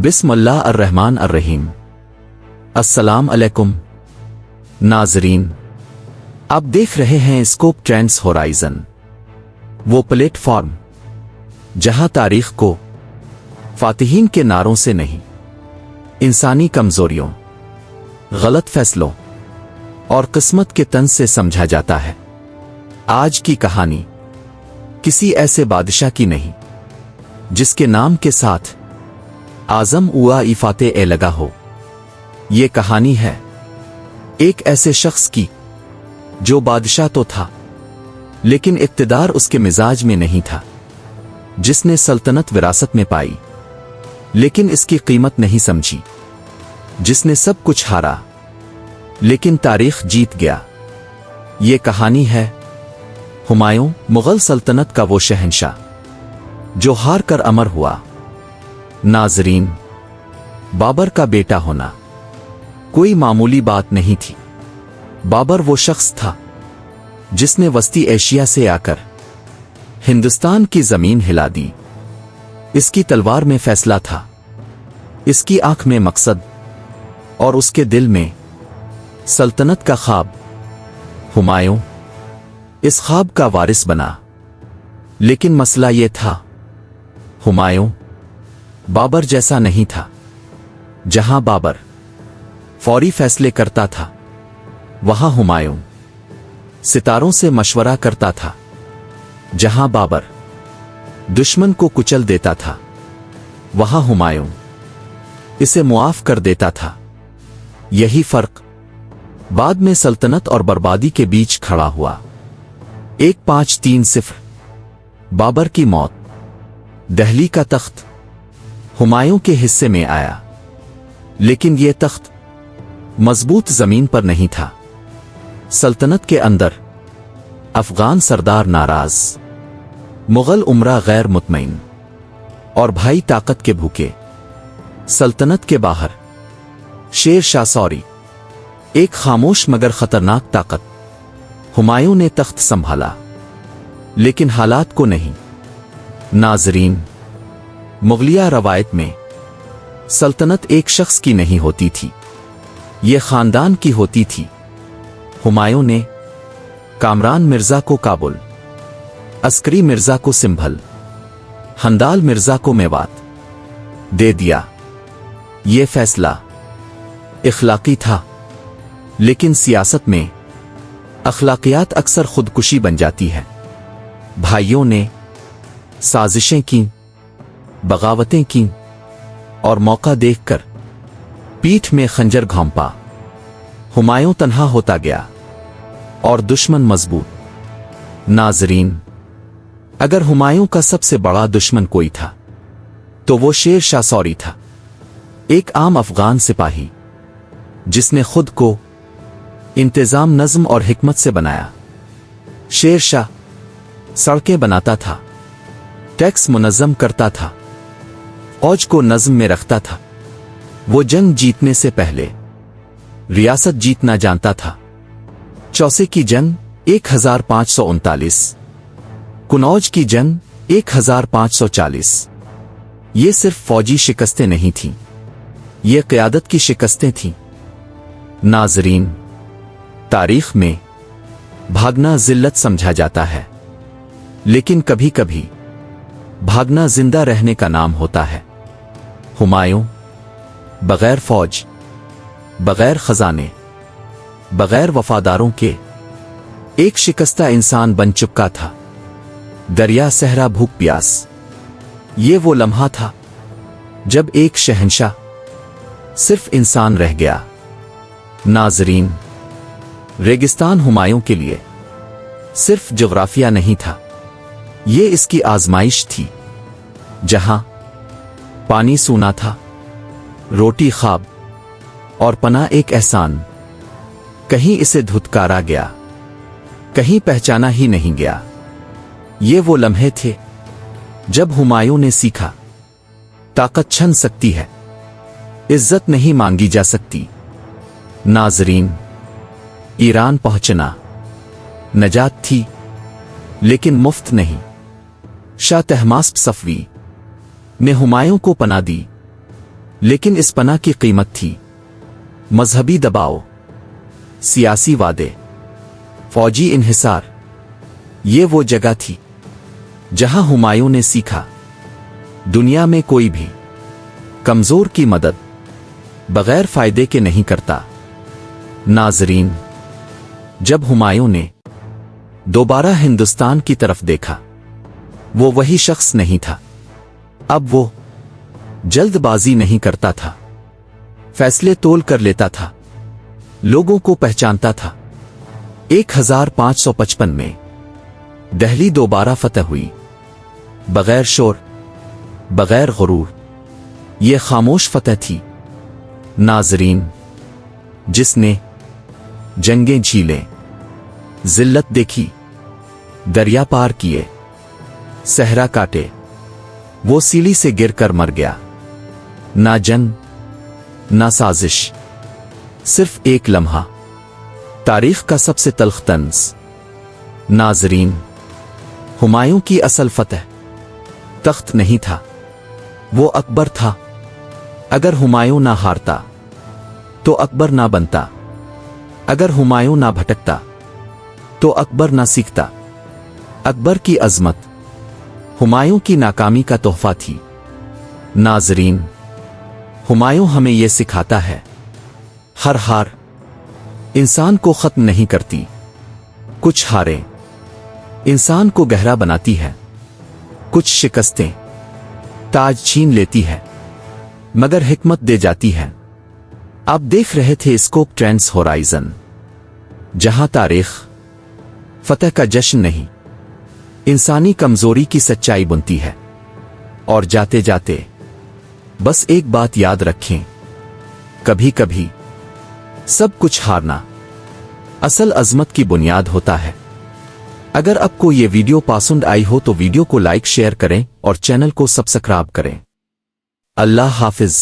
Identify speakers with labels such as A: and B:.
A: बिस्मिल्लाह अर्रहमान अर्रहीम। अस्सलाम अलैकुम नाजरीन, आप देख रहे हैं स्कोप ट्रेंड्स होराइजन, वो प्लेटफॉर्म जहां तारीख को फातिहीन के नारों से नहीं, इंसानी कमजोरियों, गलत फैसलों और किस्मत के तंज से समझा जाता है। आज की कहानी किसी ऐसे बादशाह की नहीं जिसके नाम के साथ आजम उआ इफाते ए लगा हो। ये कहानी है एक ऐसे शख्स की जो बादशाह तो था लेकिन इक्तिदार उसके मिजाज में नहीं था, जिसने सल्तनत विरासत में पाई लेकिन इसकी कीमत नहीं समझी, जिसने सब कुछ हारा लेकिन तारीख जीत गया। ये कहानी है हुमायूं, मुगल सल्तनत का वो शहंशाह जो हार कर अमर हुआ। नाजरीन, बाबर का बेटा होना कोई मामूली बात नहीं थी। बाबर वो शख्स था जिसने वस्ती एशिया से आकर हिंदुस्तान की जमीन हिला दी। इसकी तलवार में फैसला था, इसकी आंख में मकसद और उसके दिल में सल्तनत का ख्वाब। हुमायूं इस ख्वाब का वारिस बना, लेकिन मसला यह था हुमायूं बाबर जैसा नहीं था। जहां बाबर फौरी फैसले करता था, वहां हुमायूं सितारों से मशवरा करता था। जहां बाबर दुश्मन को कुचल देता था, वहां हुमायूं इसे मुआफ कर देता था। यही फर्क बाद में सल्तनत और बर्बादी के बीच खड़ा हुआ। 1530 बाबर की मौत। दिल्ली का तख्त हुमायूं के हिस्से में आया, लेकिन यह तख्त मजबूत जमीन पर नहीं था। सल्तनत के अंदर अफगान सरदार नाराज, मुगल उमरा गैर मुतमईन और भाई ताकत के भूखे। सल्तनत के बाहर शेर शाह सौरी, एक खामोश मगर खतरनाक ताकत। हुमायूं ने तख्त संभाला लेकिन हालात को नहीं। नाजरीन, मुगलिया रवायत में सल्तनत एक शख्स की नहीं होती थी, यह खानदान की होती थी। हुमायूं ने कामरान मिर्जा को काबुल, अस्करी मिर्जा को सिंभल, हंदाल मिर्जा को मेवात दे दिया। यह फैसला इखलाकी था, लेकिन सियासत में अखलाकियात अक्सर खुदकुशी बन जाती है। भाइयों ने साजिशें की, बगावतें की और मौका देखकर पीठ में खंजर घोंपा। हुमायूं तन्हा होता गया और दुश्मन मजबूत। नाजरीन, अगर हुमायूं का सबसे बड़ा दुश्मन कोई था तो वो शेर शाह सौरी था, एक आम अफगान सिपाही जिसने खुद को इंतजाम, नज्म और हिकमत से बनाया। शेर शाह सड़कें बनाता था, टैक्स मुनज़्ज़म करता था, फौज को नज्म में रखता था। वो जंग जीतने से पहले रियासत जीतना जानता था। चौसे की जंग 1539, कुनौज की जंग 1540। ये सिर्फ फौजी शिकस्तें नहीं थीं, ये क़यादत की शिकस्तें थीं। नाजरीन, तारीख में भागना जिल्लत समझा जाता है, लेकिन कभी कभी भागना जिंदा रहने का नाम होता है। हुमायूं बगैर फौज, बगैर खजाने, बगैर वफादारों के एक शिकस्ता इंसान बन चुका था। दरिया सहरा भूख प्यास। ये वो लम्हा था जब एक शहंशाह सिर्फ इंसान रह गया। नाजरीन, रेगिस्तान हुमायूं के लिए सिर्फ जोग्राफिया नहीं था, ये इसकी आजमाइश थी। जहां पानी सूना था, रोटी ख्वाब और पनाह एक एहसान। कहीं इसे धुतकारा गया, कहीं पहचाना ही नहीं गया। ये वो लम्हे थे जब हुमायूं ने सीखा, ताकत छन सकती है, इज्जत नहीं मांगी जा सकती। नाजरीन, ईरान पहुंचना नजात थी, लेकिन मुफ्त नहीं। शाह तहमास्प सफवी ने हुमायूं को पनाह दी, लेकिन इस पनाह की कीमत थी मजहबी दबाव, सियासी वादे, फौजी इन्हिसार। ये वो जगह थी जहां हुमायूं ने सीखा दुनिया में कोई भी कमजोर की मदद बगैर फायदे के नहीं करता। नाजरीन, जब हुमायूं ने दोबारा हिंदुस्तान की तरफ देखा, वो वही शख्स नहीं था। अब वो जल्दबाजी नहीं करता था, फैसले तोल कर लेता था, लोगों को पहचानता था। 1555 में दिल्ली दोबारा फतह हुई, बगैर शोर, बगैर गुरूर। ये खामोश फतह थी नाजरीन, जिसने जंगें झीलें, जिल्लत देखी, दरिया पार किए, सहरा काटे। वो सीढ़ी से गिरकर मर गया। ना जंग, ना साजिश, सिर्फ एक लम्हा, तारीख का सबसे तल्ख तंज। नाजरीन, हुमायूं की असल फतह तख्त नहीं था, वो अकबर था। अगर हुमायूं ना हारता तो अकबर ना बनता। अगर हुमायूं ना भटकता तो अकबर ना सीखता। अकबर की अजमत हुमायूं की नाकामी का तोहफा थी। नाजरीन, हुमायूं हमें यह सिखाता है, हर हार इंसान को खत्म नहीं करती, कुछ हारें इंसान को गहरा बनाती है। कुछ शिकस्तें ताज छीन लेती है, मगर हिकमत दे जाती है। आप देख रहे थे स्कोप ट्रेंड्स होराइजन, जहां तारीख फतह का जश्न नहीं, इंसानी कमजोरी की सच्चाई बुनती है। और जाते जाते बस एक बात याद रखें, कभी कभी सब कुछ हारना असल अजमत की बुनियाद होता है। अगर आपको ये वीडियो पसंद आई हो तो वीडियो को लाइक शेयर करें और चैनल को सब्सक्राइब करें। अल्लाह हाफिज।